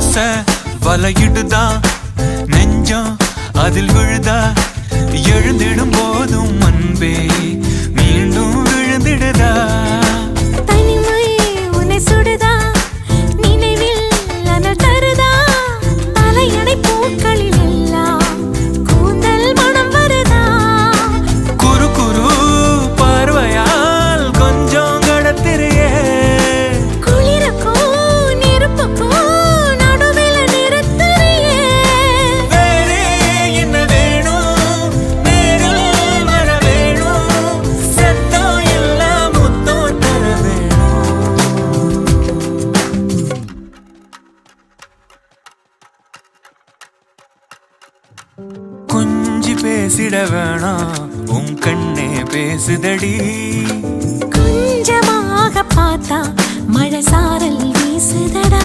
ஆசை வலையிடுதா நெஞ்சம் அதில் விழுதா எழுந்திடும் போதும் அன்பே மீண்டும் விழுந்திடுதா தனிமை உன்னை சுடுதா நினைவில் அனல் தருதா தலையணை பூக்களில் எல்லாம் கூந்தல் மனம் வருதா குறு குறு பார்வையால் கொஞ்சம் கடத்திரியே குளிருக்கும் நெருப்புக்கும் நடுவில் நிறுத்தறியே வேறே என்ன வேணும் நேரில் வர வேணும் சத்தம் எல்லாம் முத்தம் தர வேணும் கொஞ்சி பேசிட வேணாம் உன் கண்ணே பேசுதடி கொஞ்சமாக பார்த்தா மழை சாரல் வீசுதடா